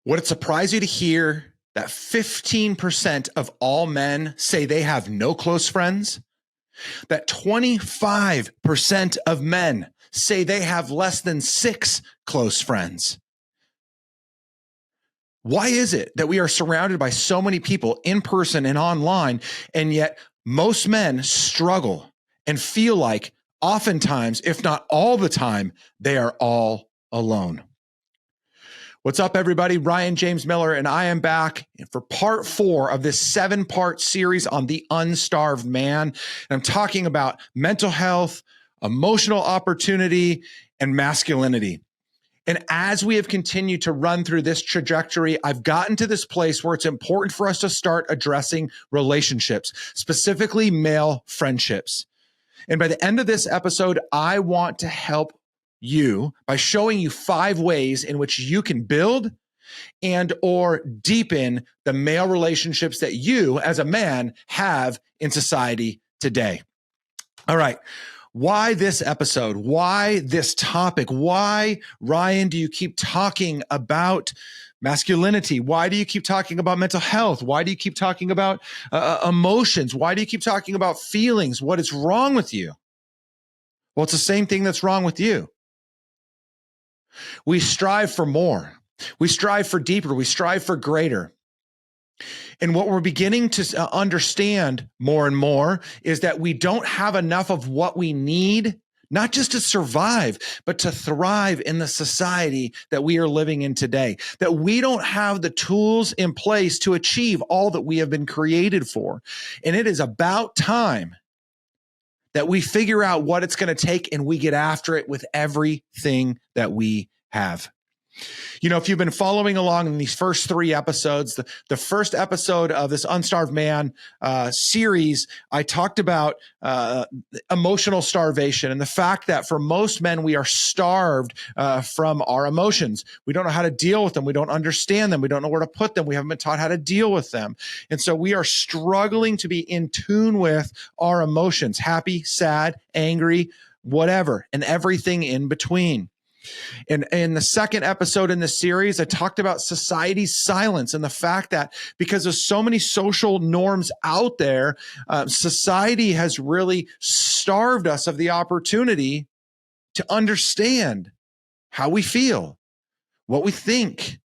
Would it surprise you to hear that 15% of all men say they have no close friends? That 25% of men say they have less than 6 close friends? Why is it that we are surrounded by so many people in person and online, and yet most men struggle and feel like oftentimes, if not all the time, they are all alone? What's up, everybody? Ryan James Miller, and I am back for part 4 of this 7-part series on the Unstarved man. And I'm talking about mental health, emotional opportunity, and masculinity. And as we have continued to run through this trajectory, I've gotten to this place where it's important for us to start addressing relationships, specifically male friendships. And by the end of this episode, I want to help you by showing you 5 ways in which you can build and or deepen the male relationships that you as a man have in society today. All right. Why this episode? Why this topic? Why, Ryan, do you keep talking about masculinity? Why do you keep talking about mental health? Why do you keep talking about emotions? Why do you keep talking about feelings? What is wrong with you? Well, it's the same thing that's wrong with you. We strive for more. We strive for deeper. We strive for greater. And what we're beginning to understand more and more is that we don't have enough of what we need, not just to survive, but to thrive in the society that we are living in today. That we don't have the tools in place to achieve all that we have been created for. And it is about time that we figure out what it's going to take and we get after it with everything that we have. You know, if you've been following along in these first 3 episodes, the first episode of this Unstarved Man series, I talked about emotional starvation and the fact that for most men, we are starved from our emotions. We don't know how to deal with them. We don't understand them. We don't know where to put them. We haven't been taught how to deal with them. And so we are struggling to be in tune with our emotions, happy, sad, angry, whatever, and everything in between. And in the second episode in this series, I talked about society's silence and the fact that because of so many social norms out there, society has really starved us of the opportunity to understand how we feel, what we think,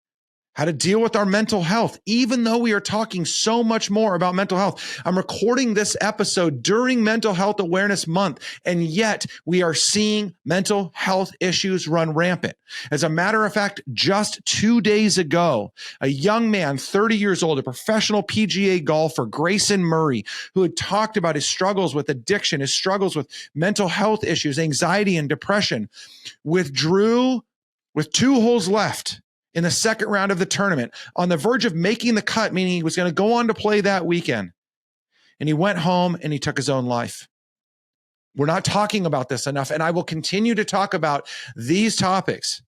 how to deal with our mental health, even though we are talking so much more about mental health. I'm recording this episode during Mental Health Awareness Month, and yet we are seeing mental health issues run rampant. As a matter of fact, just 2 days ago, a young man, 30 years old, a professional PGA golfer, Grayson Murray, who had talked about his struggles with addiction, his struggles with mental health issues, anxiety, and depression, withdrew with 2 holes left in the second round of the tournament, on the verge of making the cut, meaning he was going to go on to play that weekend. And he went home and he took his own life. We're not talking about this enough, and I will continue to talk about these topics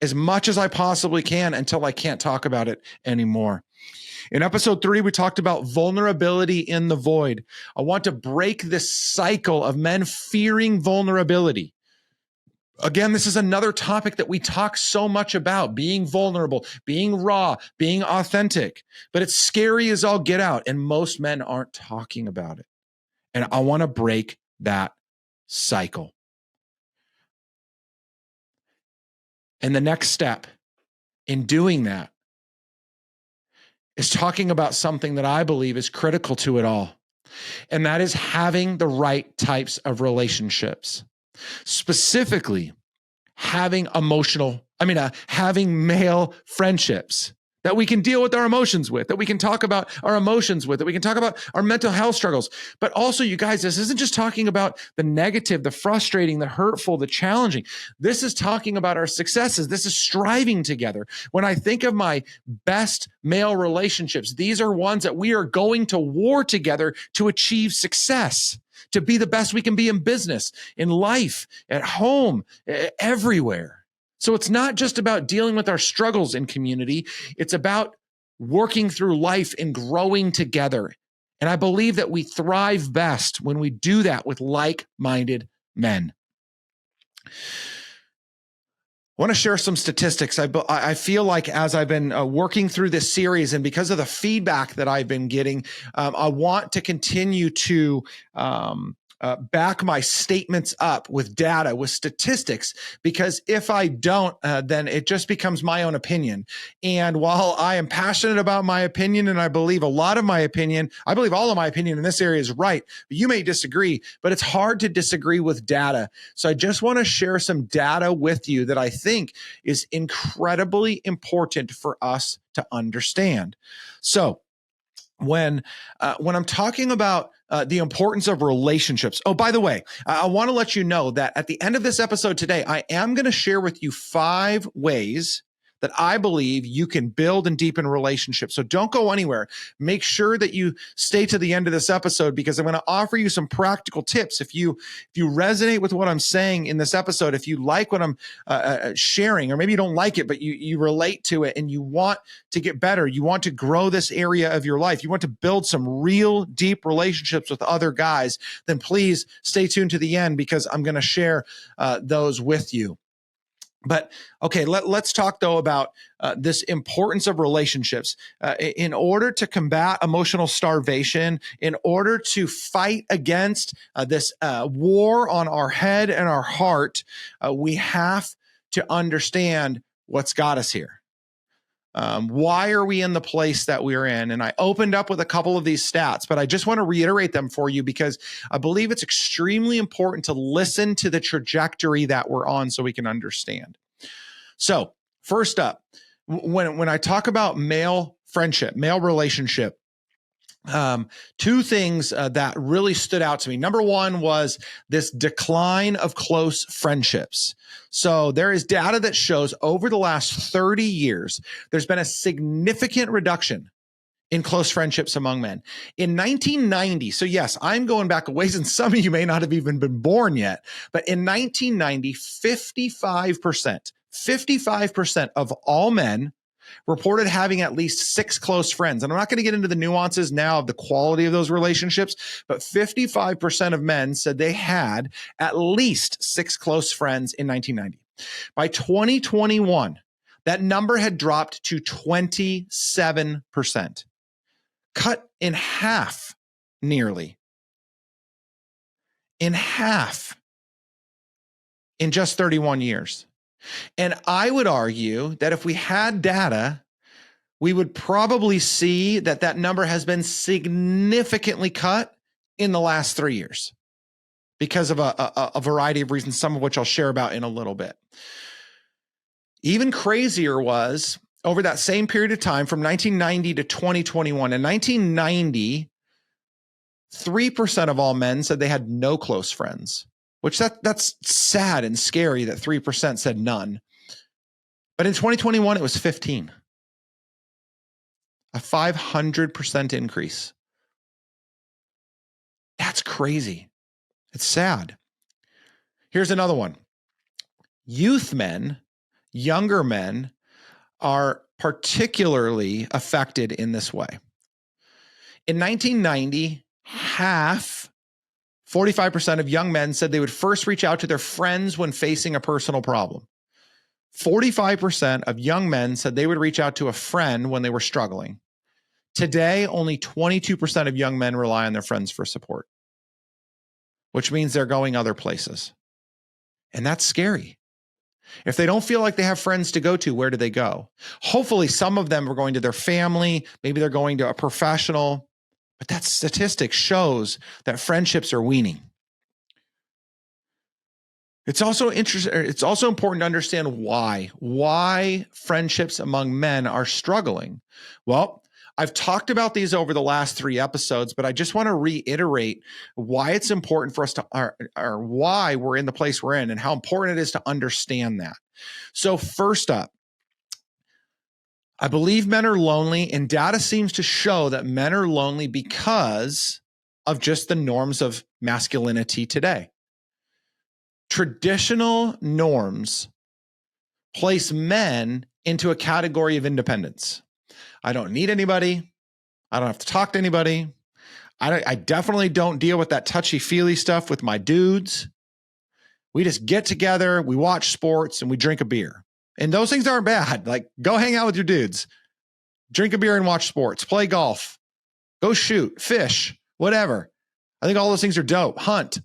as much as I possibly can until I can't talk about it anymore. In episode 3, we talked about vulnerability in the void. I want to break this cycle of men fearing vulnerability. Again, this is another topic that we talk so much about, being vulnerable, being raw, being authentic, but it's scary as all get out, and most men aren't talking about it. And I want to break that cycle. And the next step in doing that is talking about something that I believe is critical to it all, and that is having the right types of relationships. Specifically, having male friendships that we can deal with our emotions with, that we can talk about our emotions with, that we can talk about our mental health struggles. But also, you guys, this isn't just talking about the negative, the frustrating, the hurtful, the challenging. This is talking about our successes. This is striving together. When I think of my best male relationships, these are ones that we are going to war together to achieve success, to be the best we can be in business, in life, at home, everywhere. So it's not just about dealing with our struggles in community. It's about working through life and growing together. And I believe that we thrive best when we do that with like-minded men. I want to share some statistics. I feel like as I've been working through this series and because of the feedback that I've been getting, I want to continue to back my statements up with data, with statistics, because if I don't, then it just becomes my own opinion. And while I am passionate about my opinion, and I believe a lot of my opinion, I believe all of my opinion in this area is right, but you may disagree, but it's hard to disagree with data. So I just want to share some data with you that I think is incredibly important for us to understand. So when I'm talking about the importance of relationships. Oh, by the way, I want to let you know that at the end of this episode today, I am going to share with you 5 ways that I believe you can build and deepen relationships. So don't go anywhere. Make sure that you stay to the end of this episode, because I'm going to offer you some practical tips. If you resonate with what I'm saying in this episode, if you like what I'm sharing, or maybe you don't like it, but you relate to it and you want to get better, you want to grow this area of your life, you want to build some real deep relationships with other guys, then please stay tuned to the end, because I'm going to share those with you. But okay, let's talk though about this importance of relationships. In order to combat emotional starvation, in order to fight against this war on our head and our heart, we have to understand what's got us here. Why are we in the place that we're in? And I opened up with a couple of these stats, but I just want to reiterate them for you, because I believe it's extremely important to listen to the trajectory that we're on so we can understand. So first up, when I talk about male friendship, male relationship, 2 things that really stood out to me. Number 1 was this decline of close friendships. So there is data that shows over the last 30 years, there's been a significant reduction in close friendships among men. In 1990, so yes, I'm going back a ways, and some of you may not have even been born yet, but in 1990, 55% of all men reported having at least 6 close friends. And I'm not going to get into the nuances now of the quality of those relationships, but 55% of men said they had at least 6 close friends in 1990. By 2021, that number had dropped to 27%, cut in half, nearly in half in just 31 years. And I would argue that if we had data, we would probably see that that number has been significantly cut in the last 3 years because of a variety of reasons, some of which I'll share about in a little bit. Even crazier was over that same period of time from 1990 to 2021. In 1990, 3% of all men said they had no close friends, which that's sad and scary that 3% said none. But in 2021, it was 15. A 500% increase. That's crazy. It's sad. Here's another one. Youth men, younger men, are particularly affected in this way. In 1990, 45% of young men said they would first reach out to their friends when facing a personal problem. 45% of young men said they would reach out to a friend when they were struggling. Today, only 22% of young men rely on their friends for support, which means they're going other places. And that's scary. If they don't feel like they have friends to go to, where do they go? Hopefully, some of them are going to their family. Maybe they're going to a professional. But that statistic shows that friendships are weaning. It's also interesting. It's also important to understand why friendships among men are struggling. Well, I've talked about these over the last 3 episodes, but I just want to reiterate why it's important for us to, or why we're in the place we're in, and how important it is to understand that. So first up, I believe men are lonely, and data seems to show that men are lonely because of just the norms of masculinity today. Traditional norms place men into a category of independence. I don't need anybody. I don't have to talk to anybody. I definitely don't deal with that touchy-feely stuff with my dudes. We just get together, we watch sports, and we drink a beer. And those things aren't bad. Like, go hang out with your dudes, drink a beer and watch sports, play golf, go shoot, fish, whatever. I think all those things are dope. Hunt.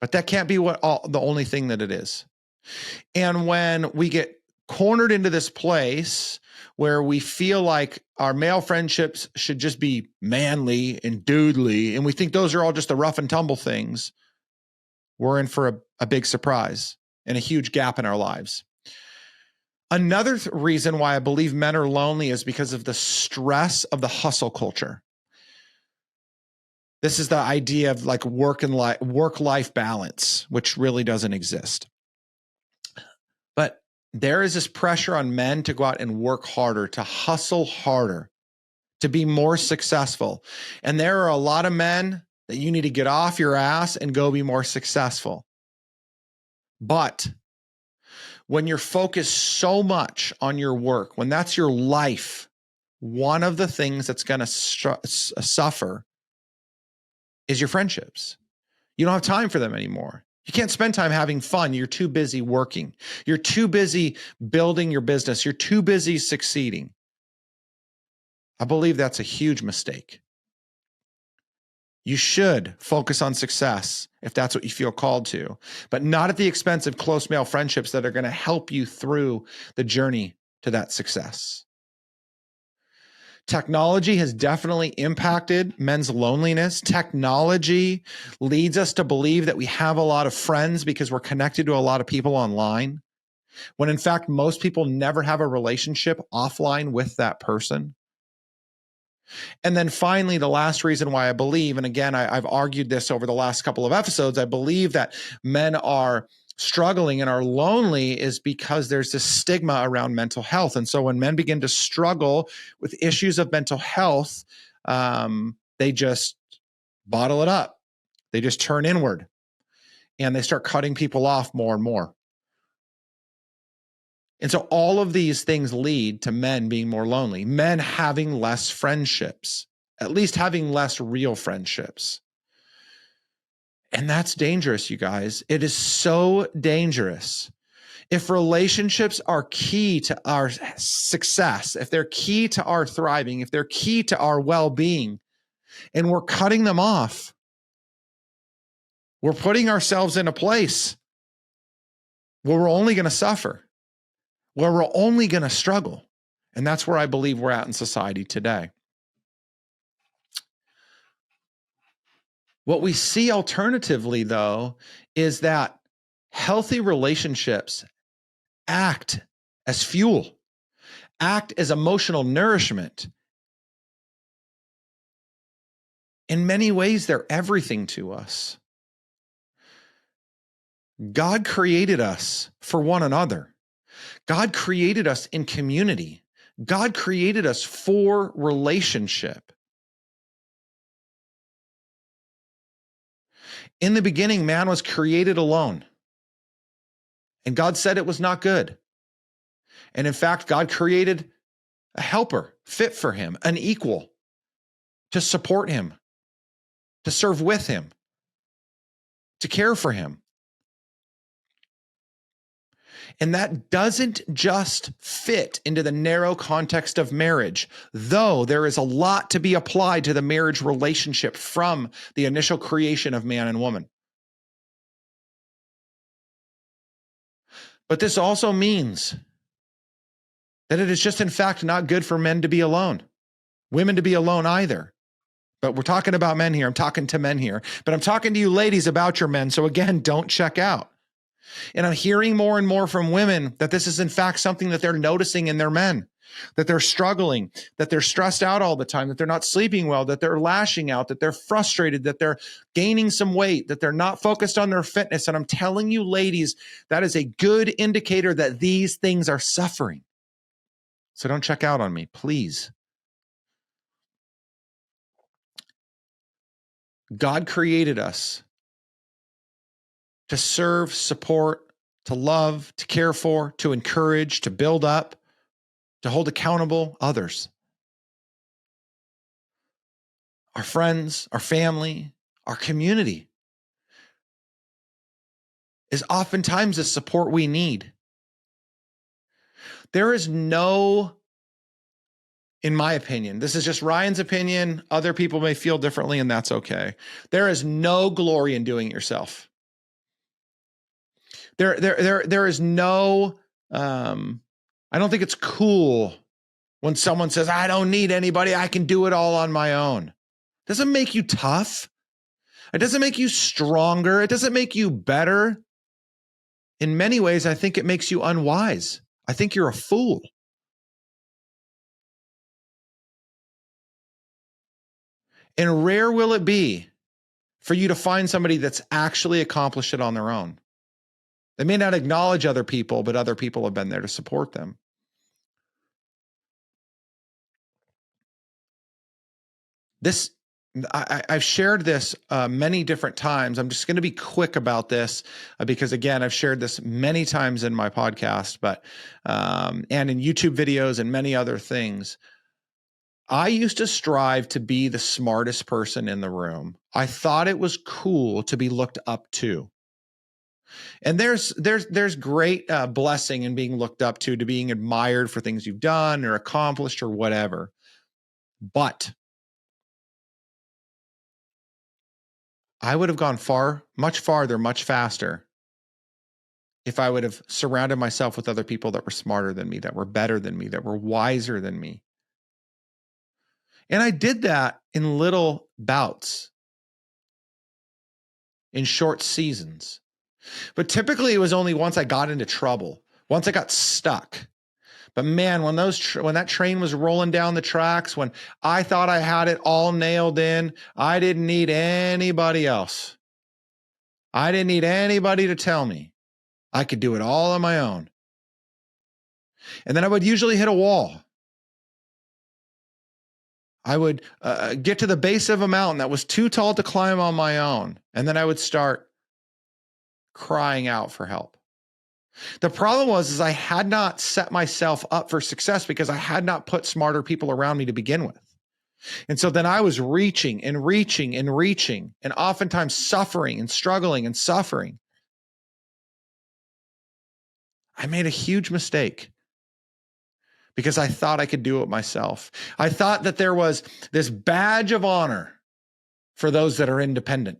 But that can't be the only thing that it is. And when we get cornered into this place where we feel like our male friendships should just be manly and dudely, and we think those are all just the rough and tumble things, we're in for a big surprise and a huge gap in our lives. Another reason why I believe men are lonely is because of the stress of the hustle culture. This is the idea of like work-life balance, which really doesn't exist. But there is this pressure on men to go out and work harder, to hustle harder, to be more successful. And there are a lot of men that you need to get off your ass and go be more successful. But when you're focused so much on your work, when that's your life, one of the things that's going to suffer is your friendships. You don't have time for them anymore. You can't spend time having fun. You're too busy working. You're too busy building your business. You're too busy succeeding. I believe that's a huge mistake. You should focus on success if that's what you feel called to, but not at the expense of close male friendships that are going to help you through the journey to that success. Technology has definitely impacted men's loneliness. Technology leads us to believe that we have a lot of friends because we're connected to a lot of people online, when in fact, most people never have a relationship offline with that person. And then finally, the last reason why I believe, and again, I've argued this over the last couple of episodes, I believe that men are struggling and are lonely is because there's this stigma around mental health. And so when men begin to struggle with issues of mental health, they just bottle it up. They just turn inward and they start cutting people off more and more. And so all of these things lead to men being more lonely, men having less friendships, at least having less real friendships. And that's dangerous, you guys. It is so dangerous. If relationships are key to our success, if they're key to our thriving, if they're key to our well-being, and we're cutting them off, we're putting ourselves in a place where we're only going to suffer, where we're only going to struggle. And that's where I believe we're at in society today. What we see alternatively, though, is that healthy relationships act as fuel, act as emotional nourishment. In many ways, they're everything to us. God created us for one another. God created us in community. God created us for relationship. In the beginning, man was created alone. And God said it was not good. And in fact, God created a helper fit for him, an equal to support him, to serve with him, to care for him. And that doesn't just fit into the narrow context of marriage, though there is a lot to be applied to the marriage relationship from the initial creation of man and woman. But this also means that it is just in fact not good for men to be alone, women to be alone either. But we're talking about men here. I'm talking to men here, but I'm talking to you ladies about your men. So again, don't check out. And I'm hearing more and more from women that this is in fact something that they're noticing in their men, that they're struggling, that they're stressed out all the time, that they're not sleeping well, that they're lashing out, that they're frustrated, that they're gaining some weight, that they're not focused on their fitness. And I'm telling you, ladies, that is a good indicator that these things are suffering. So don't check out on me, please. God created us to serve, support, to love, to care for, to encourage, to build up, to hold accountable others. Our friends, our family, our community is oftentimes the support we need. There is no, in my opinion, this is just Ryan's opinion. Other people may feel differently, and that's okay. There is no glory in doing it yourself. There is no, I don't think it's cool when someone says, I don't need anybody, I can do it all on my own. It doesn't make you tough. It doesn't make you stronger. It doesn't make you better. In many ways, I think it makes you unwise. I think you're a fool. And rare will it be for you to find somebody that's actually accomplished it on their own. They may not acknowledge other people, but other people have been there to support them. This, I've shared this many different times. I'm just going to be quick about this because, again, I've shared this many times in my podcast, but and in YouTube videos and many other things. I used to strive to be the smartest person in the room. I thought it was cool to be looked up to. And there's great blessing in being looked up to being admired for things you've done or accomplished or whatever. But I would have gone much farther, much faster if I would have surrounded myself with other people that were smarter than me, that were better than me, that were wiser than me. And I did that in little bouts, in short seasons. But typically it was only once I got into trouble, once I got stuck. But man, when that train was rolling down the tracks, when I thought I had it all nailed in, I didn't need anybody else. I didn't need anybody to tell me. I could do it all on my own. And then I would usually hit a wall. I would get to the base of a mountain that was too tall to climb on my own. And then I would start crying out for help. The problem was I had not set myself up for success because I had not put smarter people around me to begin with. And so then I was reaching and reaching and reaching and oftentimes suffering and struggling and suffering. I made a huge mistake because I thought I could do it myself. I thought that there was this badge of honor for those that are independent.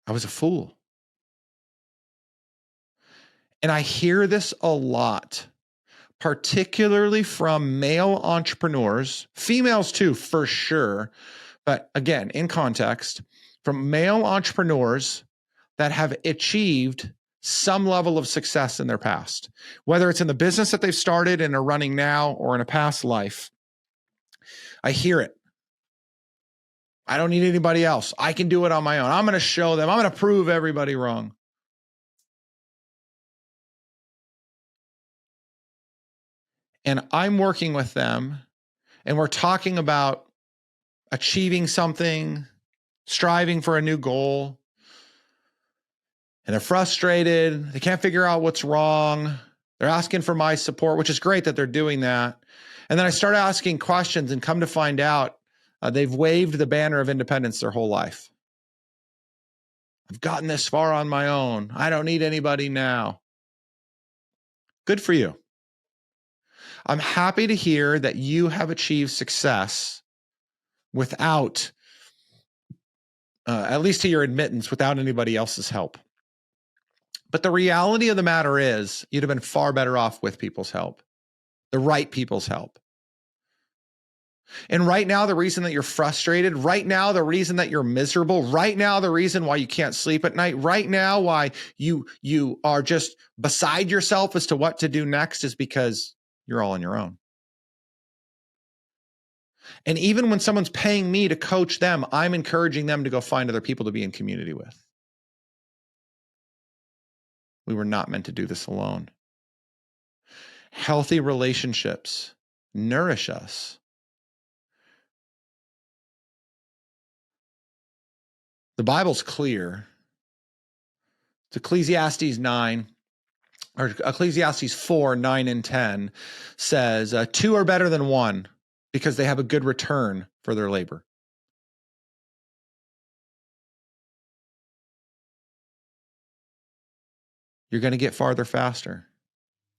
I was a fool. And I hear this a lot, particularly from male entrepreneurs, females too, for sure. But again, in context, from male entrepreneurs that have achieved some level of success in their past, whether it's in the business that they've started and are running now or in a past life. I hear it. I don't need anybody else. I can do it on my own. I'm going to show them. I'm going to prove everybody wrong. And I'm working with them and we're talking about achieving something, striving for a new goal. And they're frustrated. They can't figure out what's wrong. They're asking for my support, which is great that they're doing that. And then I start asking questions and come to find out they've waved the banner of independence their whole life. I've gotten this far on my own. I don't need anybody now. Good for you. I'm happy to hear that you have achieved success without, at least to your admittance, without anybody else's help. But the reality of the matter is you'd have been far better off with people's help, the right people's help. And right now, the reason that you're frustrated, right now, the reason that you're miserable, right now, the reason why you can't sleep at night, right now, why you are just beside yourself as to what to do next is because you're all on your own. And even when someone's paying me to coach them, I'm encouraging them to go find other people to be in community with. We were not meant to do this alone. Healthy relationships nourish us. The Bible's clear. It's Ecclesiastes 9, or Ecclesiastes 4, 9, and 10 says, two are better than one because they have a good return for their labor. you're going to get farther faster.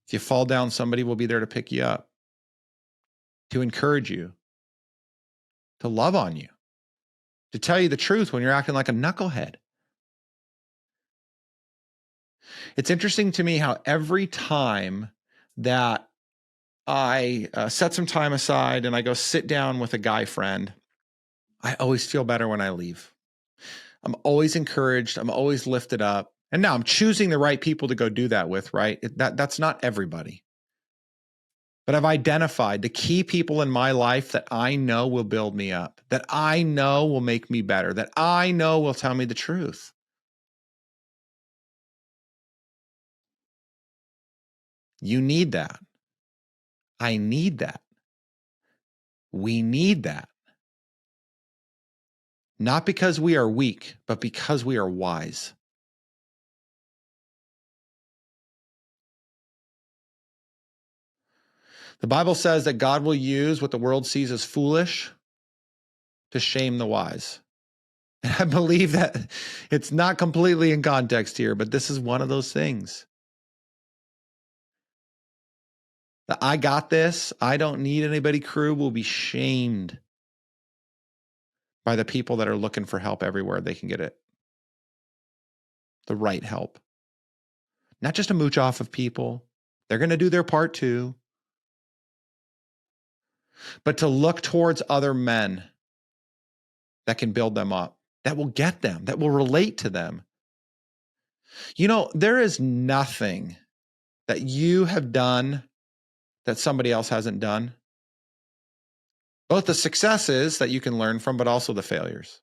If you fall down, somebody will be there to pick you up, to encourage you, to love on you, to tell you the truth when you're acting like a knucklehead. It's interesting to me how every time that I set some time aside and I go sit down with a guy friend, I always feel better when I leave. I'm always encouraged. I'm always lifted up. And now I'm choosing the right people to go do that with, right? That's not everybody. But I've identified the key people in my life that I know will build me up, that I know will make me better, that I know will tell me the truth. You need that. I need that. We need that. Not because we are weak, but because we are wise. The Bible says that God will use what the world sees as foolish to shame the wise. And I believe that it's not completely in context here, but this is one of those things. The I got this, I don't need anybody crew will be shamed by the people that are looking for help everywhere they can get it. The right help. Not just a mooch off of people. They're going to do their part too. But to look towards other men that can build them up, that will get them, that will relate to them. You know, there is nothing that you have done that somebody else hasn't done. Both the successes that you can learn from, but also the failures.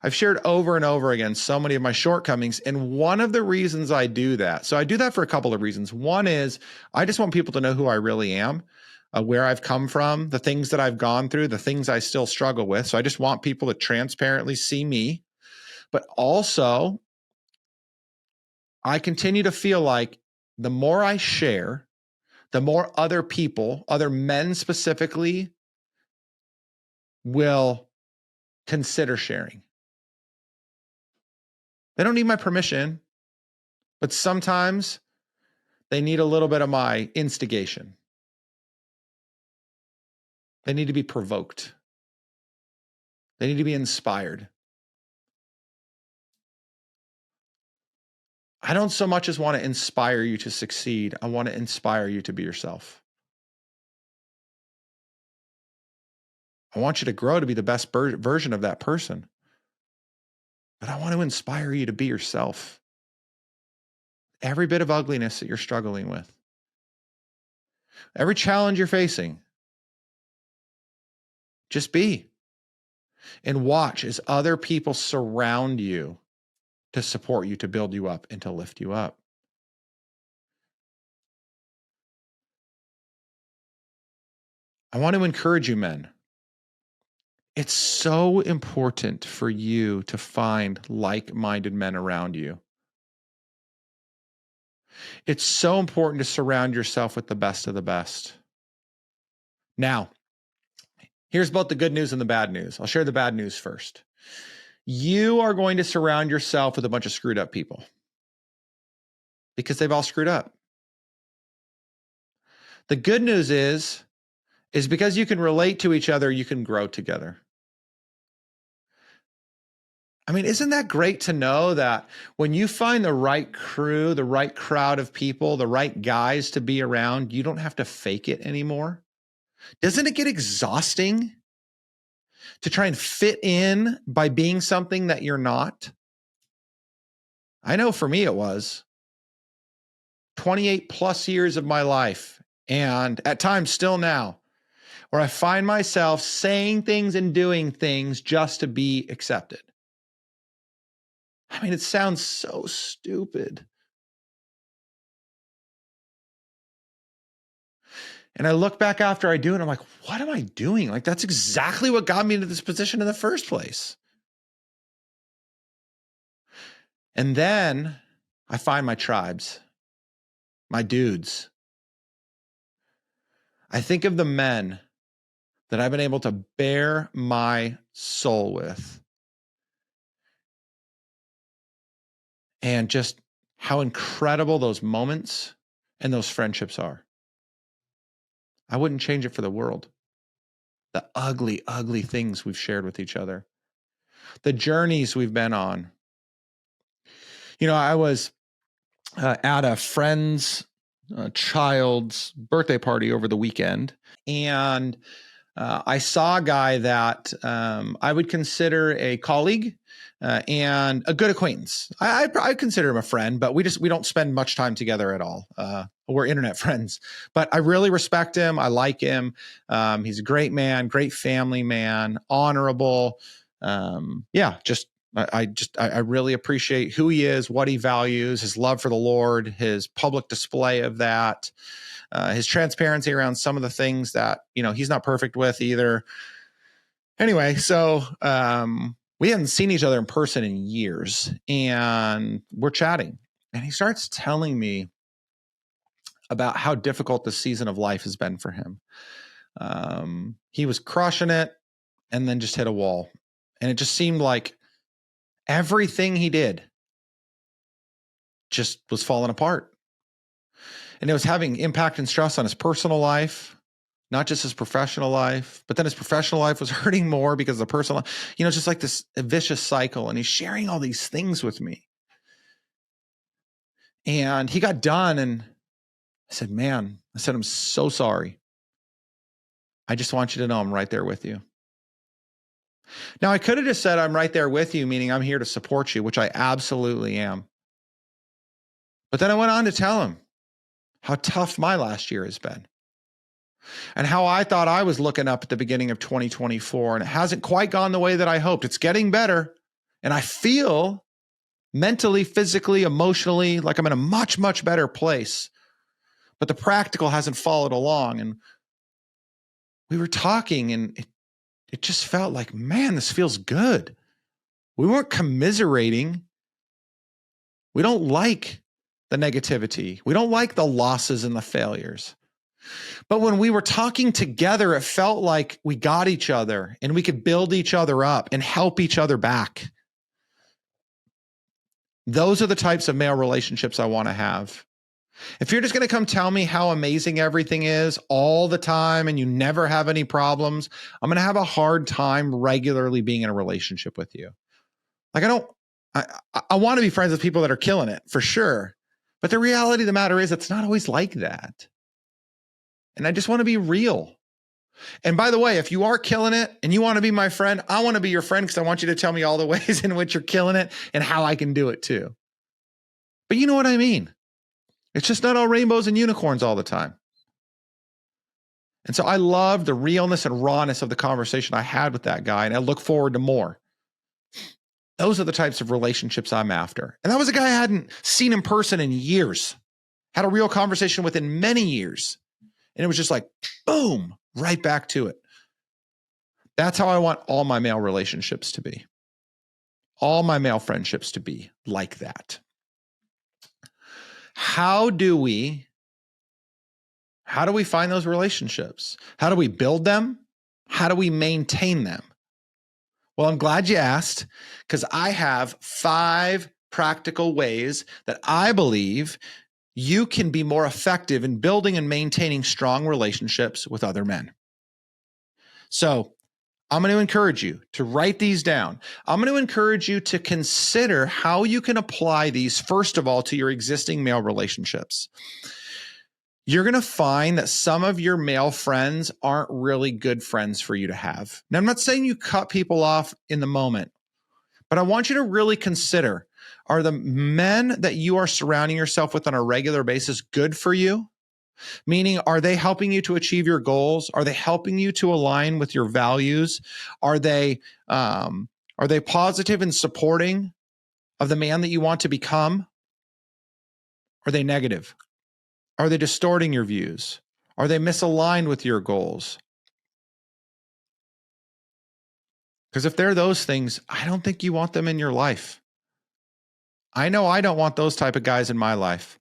I've shared over and over again so many of my shortcomings. And one of the reasons I do that, so I do that for a couple of reasons. One is I just want people to know who I really am, where I've come from, the things that I've gone through, the things I still struggle with. So I just want people to transparently see me. But also, I continue to feel like the more I share, the more other people, other men specifically, will consider sharing. They don't need my permission, but sometimes they need a little bit of my instigation. They need to be provoked. They need to be inspired. I don't so much as want to inspire you to succeed. I want to inspire you to be yourself. I want you to grow to be the best version of that person. But I want to inspire you to be yourself. Every bit of ugliness that you're struggling with, every challenge you're facing, just be. And watch as other people surround you to support you, to build you up, and to lift you up. I want to encourage you, men. It's so important for you to find like-minded men around you. It's so important to surround yourself with the best of the best. Now, here's both the good news and the bad news. I'll share the bad news first. You are going to surround yourself with a bunch of screwed up people because they've all screwed up. The good news is because you can relate to each other, you can grow together. I mean, isn't that great to know that when you find the right crew, the right crowd of people, the right guys to be around, you don't have to fake it anymore? Doesn't it get exhausting to try and fit in by being something that you're not? I know for me it was 28 plus years of my life, and at times still now, where I find myself saying things and doing things just to be accepted. I mean, it sounds so stupid. And I look back after I do it, and I'm like, what am I doing? Like, that's exactly what got me into this position in the first place. And then I find my tribes, my dudes. I think of the men that I've been able to bear my soul with. and just how incredible those moments and those friendships are. I wouldn't change it for the world. The ugly, ugly things we've shared with each other, the journeys we've been on. I was at a friend's child's birthday party over the weekend, and I saw a guy that I would consider a colleague and a good acquaintance. I consider him a friend, but we don't spend much time together at all. We're internet friends, but I really respect him. I like him. He's a great man, great family man, honorable. I really appreciate who he is, what he values, his love for the Lord, his public display of that, his transparency around some of the things that, he's not perfect with either. Anyway, so we hadn't seen each other in person in years, and we're chatting, and he starts telling me about how difficult this season of life has been for him. He was crushing it and then just hit a wall, and it just seemed like everything he did just was falling apart. And it was having impact and stress on his personal life, not just his professional life, but then his professional life was hurting more because of the personal, just like this vicious cycle. And he's sharing all these things with me. And he got done, and I said, I'm so sorry. I just want you to know I'm right there with you. Now, I could have just said I'm right there with you, meaning I'm here to support you, which I absolutely am. But then I went on to tell him how tough my last year has been and how I thought I was looking up at the beginning of 2024, and it hasn't quite gone the way that I hoped. It's getting better, and I feel mentally, physically, emotionally like I'm in a much, much better place, but the practical hasn't followed along. And we were talking, and it just felt like, man, this feels good. We weren't commiserating. We don't like the negativity. We don't like the losses and the failures. But when we were talking together, it felt like we got each other and we could build each other up and help each other back. Those are the types of male relationships I want to have. If you're just going to come tell me how amazing everything is all the time and you never have any problems, I'm going to have a hard time regularly being in a relationship with you. Like, I want to be friends with people that are killing it for sure. But the reality of the matter is it's not always like that. And I just want to be real. And by the way, if you are killing it and you want to be my friend, I want to be your friend because I want you to tell me all the ways in which you're killing it and how I can do it too. But you know what I mean? It's just not all rainbows and unicorns all the time. And so I love the realness and rawness of the conversation I had with that guy, and I look forward to more. Those are the types of relationships I'm after. And that was a guy I hadn't seen in person in years, had a real conversation with in many years. And it was just like, boom, right back to it. That's how I want all my male relationships to be. All my male friendships to be like that. How do we find those relationships? How do we build them? How do we maintain them? Well, I'm glad you asked, because I have 5 practical ways that I believe you can be more effective in building and maintaining strong relationships with other men. So I'm going to encourage you to write these down. I'm going to encourage you to consider how you can apply these, first of all, to your existing male relationships. You're going to find that some of your male friends aren't really good friends for you to have. Now, I'm not saying you cut people off in the moment, but I want you to really consider, are the men that you are surrounding yourself with on a regular basis good for you? Meaning, are they helping you to achieve your goals? Are they helping you to align with your values? Are they positive and supporting of the man that you want to become? Are they negative? Are they distorting your views? Are they misaligned with your goals? Because if they're those things, I don't think you want them in your life. I know I don't want those type of guys in my life.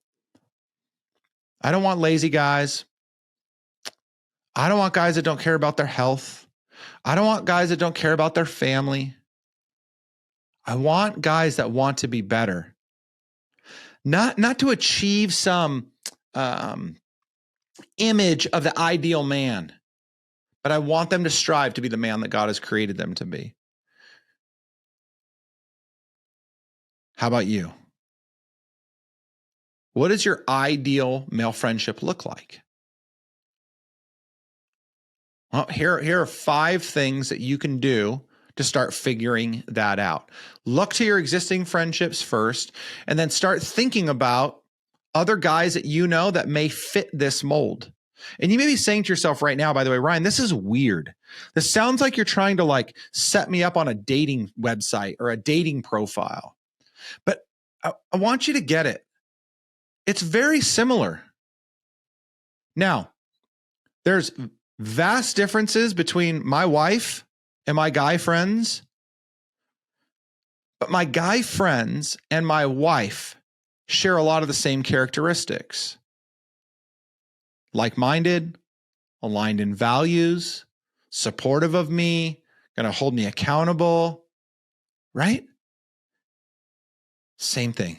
I don't want lazy guys. I don't want guys that don't care about their health. I don't want guys that don't care about their family. I want guys that want to be better. not to achieve some image of the ideal man, but I want them to strive to be the man that God has created them to be. How about you? What does your ideal male friendship look like? Well, here are 5 things that you can do to start figuring that out. Look to your existing friendships first, and then start thinking about other guys that you know that may fit this mold. And you may be saying to yourself right now, by the way, Ryan, this is weird. This sounds like you're trying to like set me up on a dating website or a dating profile. But I want you to get it. It's very similar. Now, there's vast differences between my wife and my guy friends, but my guy friends and my wife share a lot of the same characteristics. Like-minded, aligned in values, supportive of me, going to hold me accountable, right? Same thing.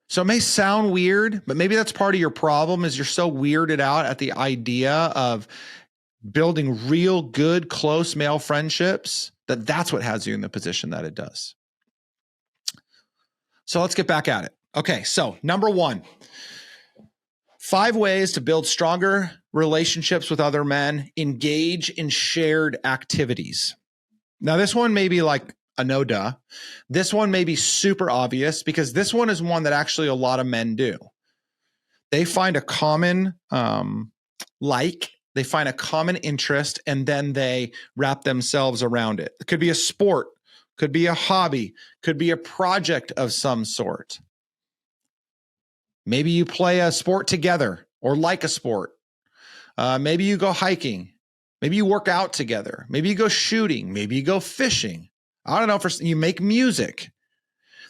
So it may sound weird, but maybe that's part of your problem is you're so weirded out at the idea of building real good, close male friendships that's what has you in the position that it does. So let's get back at it. Okay, so number 1, 5 ways to build stronger relationships with other men. Engage in shared activities. Now, this one may be like a no duh. This one may be super obvious because this one is one that actually a lot of men do. They find a common they find a common interest, and then they wrap themselves around it. It could be a sport, could be a hobby, could be a project of some sort. Maybe you play a sport together or like a sport. Maybe you go hiking. Maybe you work out together. Maybe you go shooting. Maybe you go fishing. I don't know, you make music.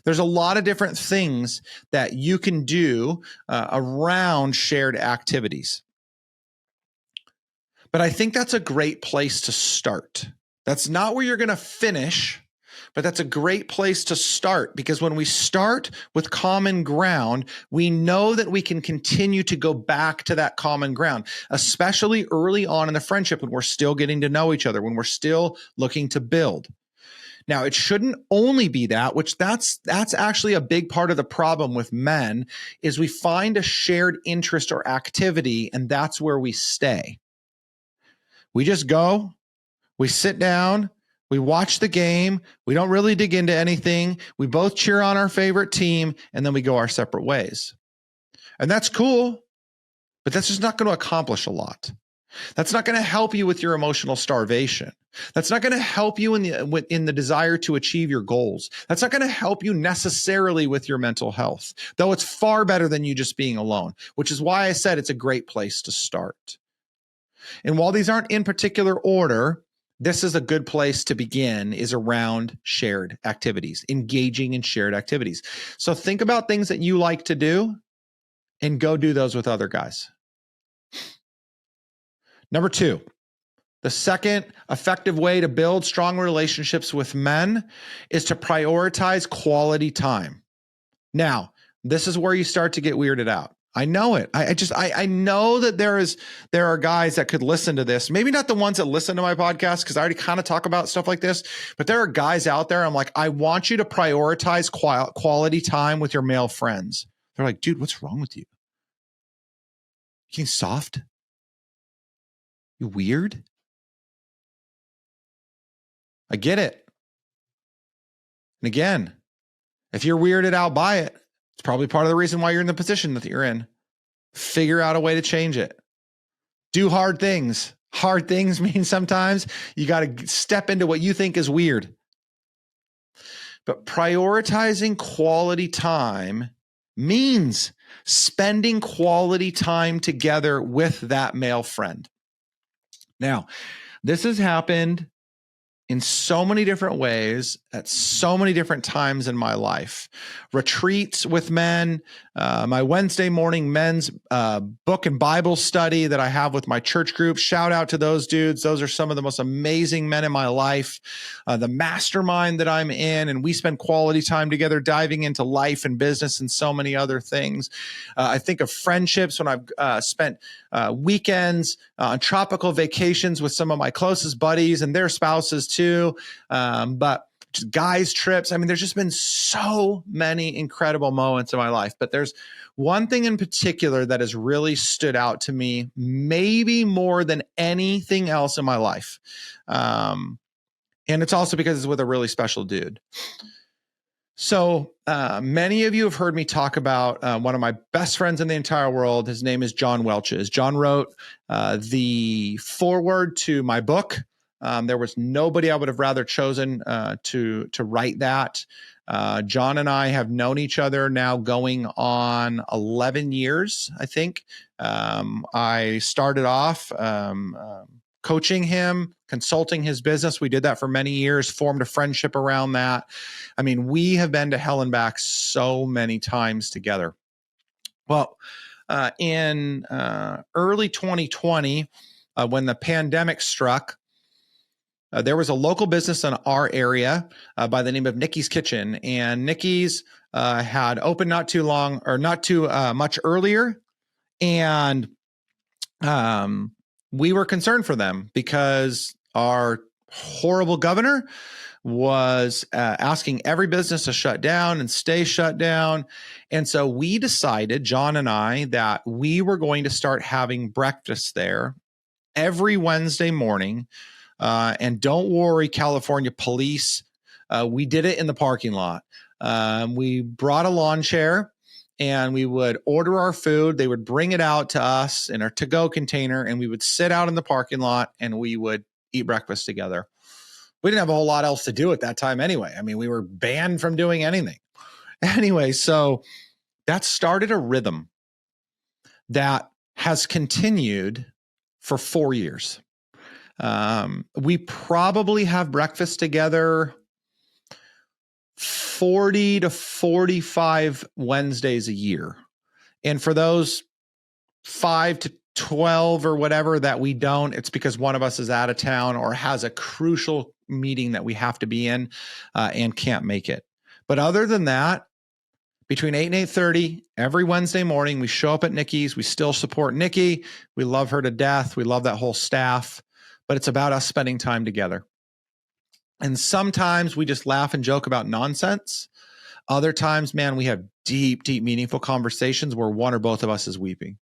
There's a lot of different things that you can do around shared activities. But I think that's a great place to start. That's not where you're going to finish, but that's a great place to start, because when we start with common ground, we know that we can continue to go back to that common ground, especially early on in the friendship when we're still getting to know each other, when we're still looking to build. Now, it shouldn't only be that, which that's actually a big part of the problem with men, is we find a shared interest or activity, and that's where we stay. We just go, we sit down, we watch the game, we don't really dig into anything, we both cheer on our favorite team, and then we go our separate ways. And that's cool, but that's just not going to accomplish a lot. That's not going to help you with your emotional starvation. That's not going to help you in the desire to achieve your goals. That's not going to help you necessarily with your mental health, though it's far better than you just being alone, which is why I said it's a great place to start. And while these aren't in particular order, this is a good place to begin, is around shared activities, engaging in shared activities. So think about things that you like to do and go do those with other guys. Number 2, the second effective way to build strong relationships with men is to prioritize quality time. Now, this is where you start to get weirded out. I know it. I know that there are guys that could listen to this. Maybe not the ones that listen to my podcast, because I already kind of talk about stuff like this, but there are guys out there. I'm like, I want you to prioritize quality time with your male friends. They're like, dude, what's wrong with you? You getting soft? You weird? I get it. And again, if you're weirded out by it, it's probably part of the reason why you're in the position that you're in. Figure out a way to change it. Do hard things. Hard things mean sometimes you got to step into what you think is weird. But prioritizing quality time means spending quality time together with that male friend. Now, this has happened in so many different ways at so many different times in my life. Retreats with men, my Wednesday morning men's book and Bible study that I have with my church group. Shout out to those dudes. Those are some of the most amazing men in my life. The mastermind that I'm in, and we spend quality time together diving into life and business and so many other things. I think of friendships when I've spent weekends on tropical vacations with some of my closest buddies and their spouses too. But just guys trips. I mean, there's just been so many incredible moments in my life, but there's one thing in particular that has really stood out to me, maybe more than anything else in my life. And it's also because it's with a really special dude. So many of you have heard me talk about one of my best friends in the entire world. His name is John Welch's. John wrote the foreword to my book. There was nobody I would have rather chosen to write that. John and I have known each other now going on 11 years, I think. I started off coaching him, consulting his business. We did that for many years, formed a friendship around that. I mean, we have been to hell and back so many times together. Well, in early 2020, when the pandemic struck, there was a local business in our area by the name of Nikki's Kitchen, and Nikki's had opened not too much earlier, and we were concerned for them because our horrible governor was asking every business to shut down and stay shut down. And so we decided, John and I, that we were going to start having breakfast there every Wednesday morning. And don't worry, California police, we did it in the parking lot. We brought a lawn chair and we would order our food. They would bring it out to us in our to-go container, and we would sit out in the parking lot and we would eat breakfast together. We didn't have a whole lot else to do at that time anyway. I mean, we were banned from doing anything. Anyway, so that started a rhythm that has continued for 4 years. We probably have breakfast together 40 to 45 Wednesdays a year. And for those 5 to 12 or whatever that we don't, it's because one of us is out of town or has a crucial meeting that we have to be in and can't make it. But other than that, between 8 and 8:30 every Wednesday morning, we show up at Nikki's. We still support Nikki. We love her to death. We love that whole staff. But it's about us spending time together. And sometimes we just laugh and joke about nonsense. Other times, man, we have deep, deep, meaningful conversations where one or both of us is weeping.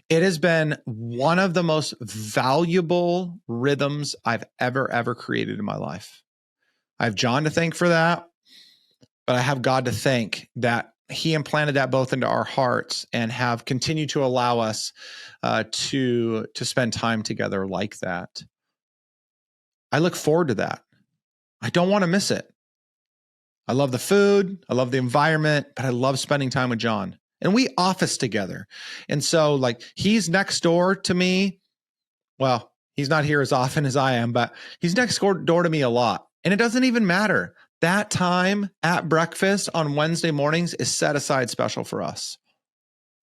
It has been one of the most valuable rhythms I've ever created in my life. I have John to thank for that, but I have God to thank that he implanted that both into our hearts and have continued to allow us to spend time together like that. I look forward to that. I don't want to miss it. I love the food. I love the environment, but I love spending time with John. And we office together. And so like he's next door to me. Well, he's not here as often as I am, but he's next door to me a lot. And it doesn't even matter. That time at breakfast on Wednesday mornings is set aside special for us.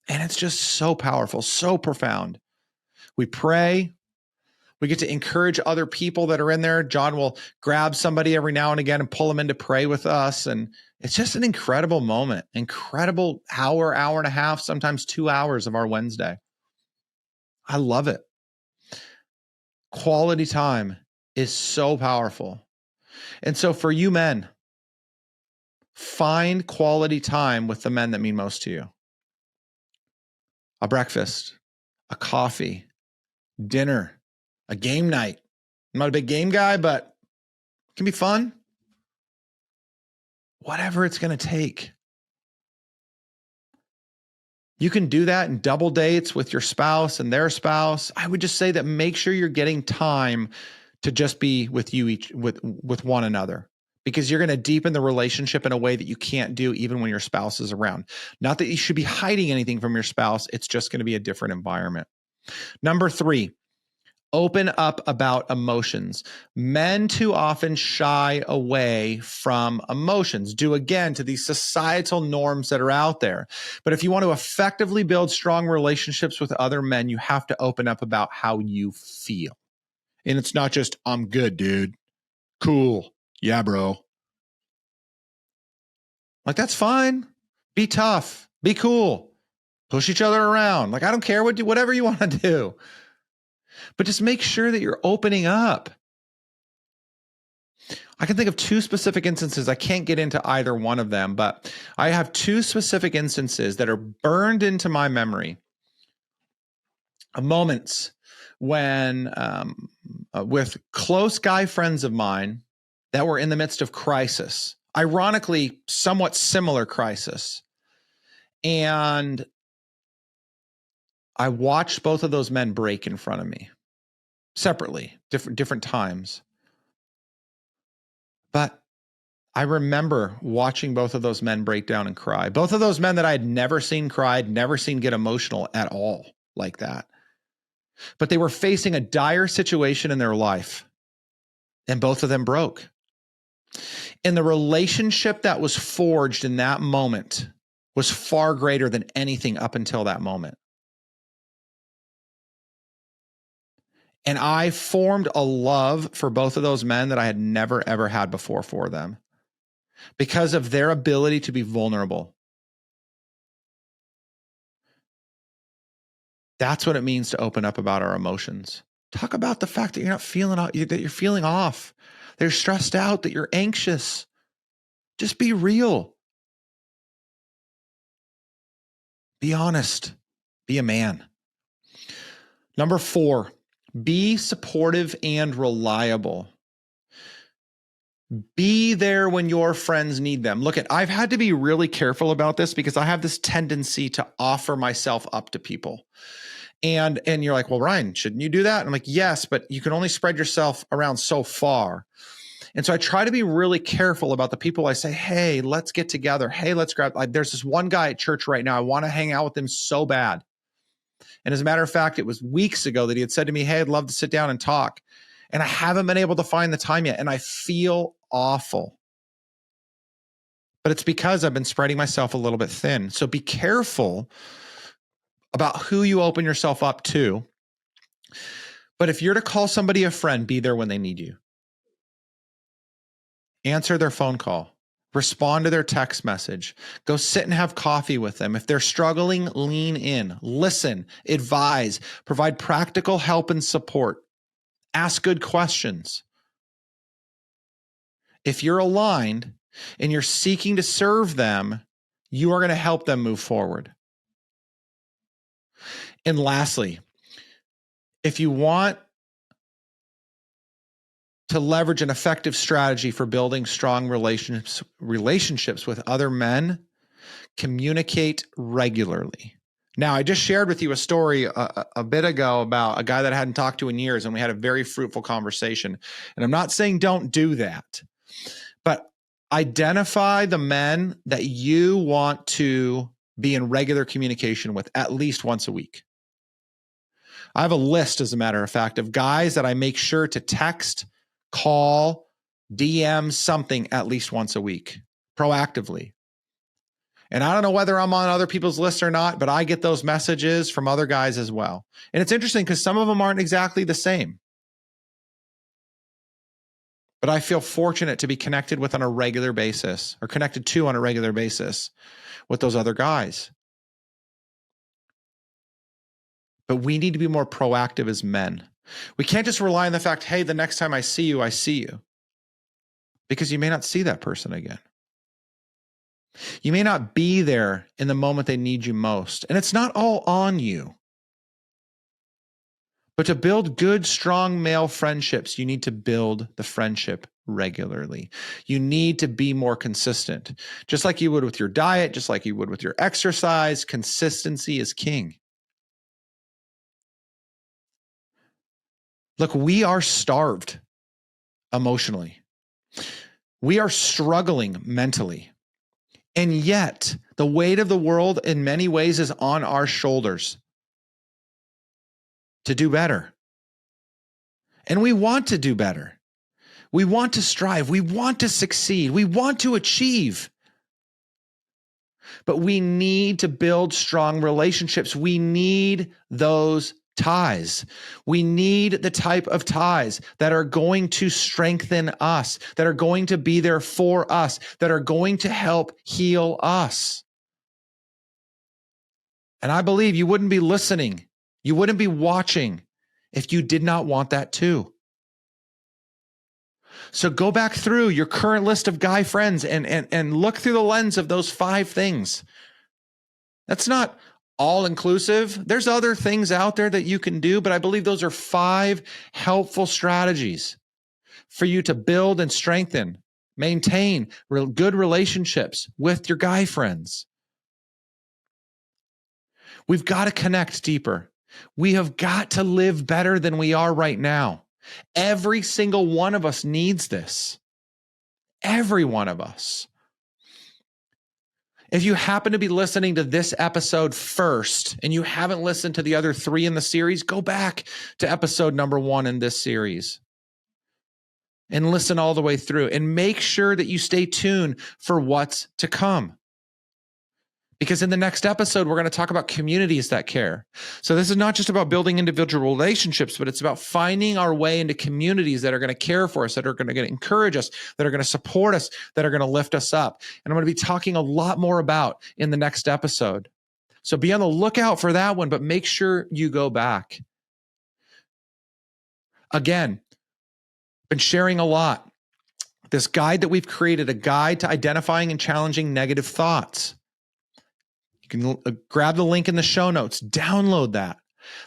And it's just so powerful, so profound. We pray. We get to encourage other people that are in there. John will grab somebody every now and again and pull them in to pray with us. And it's just an incredible moment, incredible hour and a half, sometimes 2 hours of our Wednesday. I love it. Quality time is so powerful. And so for you men, find quality time with the men that mean most to you. A breakfast, a coffee, dinner, a game night. I'm not a big game guy, but it can be fun. Whatever it's going to take. You can do that in double dates with your spouse and their spouse. I would just say that make sure you're getting time to just be with you with one another, because you're going to deepen the relationship in a way that you can't do even when your spouse is around. Not that you should be hiding anything from your spouse. It's just going to be a different environment. Number 3, Open up about emotions. Men too often shy away from emotions, due again to these societal norms that are out there. But if you want to effectively build strong relationships with other men, you have to open up about how you feel. And it's not just, I'm good, dude. Cool. Yeah, bro. Like, that's fine. Be tough. Be cool. Push each other around. Like, I don't care whatever you want to do. But just make sure that you're opening up. I can think of two specific instances. I can't get into either one of them, but I have two specific instances that are burned into my memory of moments when, with close guy friends of mine that were in the midst of crisis, ironically, somewhat similar crisis. And I watched both of those men break in front of me separately, different times. But I remember watching both of those men break down and cry. Both of those men that I had never seen cry, never seen get emotional at all like that. But they were facing a dire situation in their life, and both of them broke. And the relationship that was forged in that moment was far greater than anything up until that moment. And I formed a love for both of those men that I had never, ever had before for them because of their ability to be vulnerable. That's what it means to open up about our emotions. Talk about the fact that you're not feeling, that you're feeling off, that you're stressed out, that you're anxious. Just be real. Be honest. Be a man. Number 4, be supportive and reliable. Be there when your friends need them. Look, I've had to be really careful about this because I have this tendency to offer myself up to people. And you're like, well, Ryan, shouldn't you do that? And I'm like, yes, but you can only spread yourself around so far. And so I try to be really careful about the people I say, hey, let's get together. Hey, let's grab, there's this one guy at church right now. I want to hang out with him so bad. And as a matter of fact, it was weeks ago that he had said to me, hey, I'd love to sit down and talk. And I haven't been able to find the time yet. And I feel awful. But it's because I've been spreading myself a little bit thin. So be careful about who you open yourself up to. But if you're to call somebody a friend, be there when they need you. Answer their phone call. Respond to their text message. Go sit and have coffee with them. If they're struggling, lean in, listen, advise, provide practical help and support. Ask good questions. If you're aligned and you're seeking to serve them, you are going to help them move forward. And lastly, if you want to leverage an effective strategy for building strong relationships with other men, communicate regularly. Now, I just shared with you a story a bit ago about a guy that I hadn't talked to in years, and we had a very fruitful conversation. And I'm not saying don't do that, but identify the men that you want to be in regular communication with at least once a week. I have a list, as a matter of fact, of guys that I make sure to text, call, DM something at least once a week proactively. And I don't know whether I'm on other people's lists or not, but I get those messages from other guys as well. And it's interesting because some of them aren't exactly the same. But I feel fortunate to be connected with on a regular basis, or connected to on a regular basis with those other guys. But we need to be more proactive as men. We can't just rely on the fact, hey, the next time I see you, I see you. Because you may not see that person again. You may not be there in the moment they need you most. And it's not all on you. But to build good, strong male friendships, you need to build the friendship regularly. You need to be more consistent. Just like you would with your diet, just like you would with your exercise, consistency is king. Look, we are starved emotionally. We are struggling mentally. And yet, the weight of the world in many ways is on our shoulders to do better. And we want to do better. We want to strive. We want to succeed. We want to achieve. But we need to build strong relationships. We need those ties. We need the type of ties that are going to strengthen us, that are going to be there for us, that are going to help heal us. And I believe you wouldn't be listening, you wouldn't be watching if you did not want that too. So go back through your current list of guy friends and look through the lens of those 5 things. That's not all inclusive. There's other things out there that you can do, but I believe those are 5 helpful strategies for you to build and strengthen, maintain good relationships with your guy friends. We've got to connect deeper. We have got to live better than we are right now. Every single one of us needs this. Every one of us. If you happen to be listening to this episode first and you haven't listened to the other 3 in the series, go back to episode number 1 in this series and listen all the way through and make sure that you stay tuned for what's to come. Because in the next episode, we're going to talk about communities that care. So this is not just about building individual relationships, but it's about finding our way into communities that are going to care for us, that are going to encourage us, that are going to support us, that are going to lift us up. And I'm going to be talking a lot more about in the next episode. So be on the lookout for that one, but make sure you go back. Again, been sharing a lot. This guide that we've created, a guide to identifying and challenging negative thoughts. You can grab the link in the show notes, download that.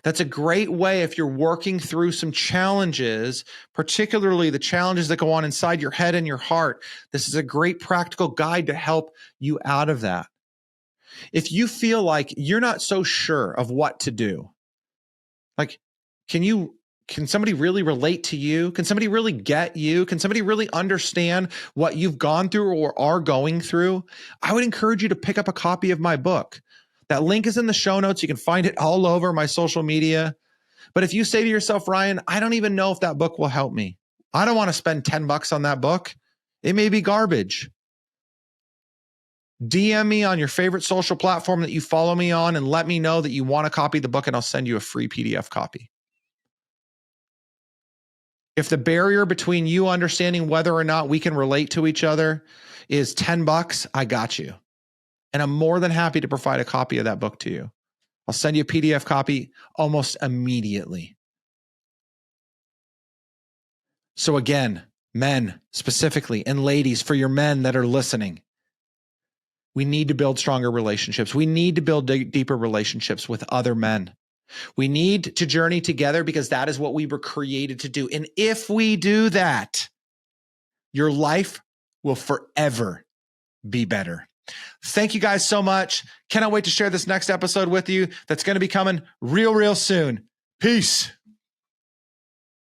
That's a great way if you're working through some challenges, particularly the challenges that go on inside your head and your heart. This is a great practical guide to help you out of that. If you feel like you're not so sure of what to do, like, can somebody really relate to you? Can somebody really get you? Can somebody really understand what you've gone through or are going through? I would encourage you to pick up a copy of my book. That link is in the show notes. You can find it all over my social media. But if you say to yourself, Ryan, I don't even know if that book will help me. I don't want to spend $10 on that book. It may be garbage. DM me on your favorite social platform that you follow me on and let me know that you want to copy the book, and I'll send you a free PDF copy. If the barrier between you understanding whether or not we can relate to each other is $10, I got you. And I'm more than happy to provide a copy of that book to you. I'll send you a PDF copy almost immediately. So again, men specifically, and ladies, for your men that are listening, we need to build stronger relationships. We need to build deeper relationships with other men. We need to journey together because that is what we were created to do. And if we do that, your life will forever be better. Thank you guys so much. Cannot wait to share this next episode with you. That's going to be coming real soon. Peace.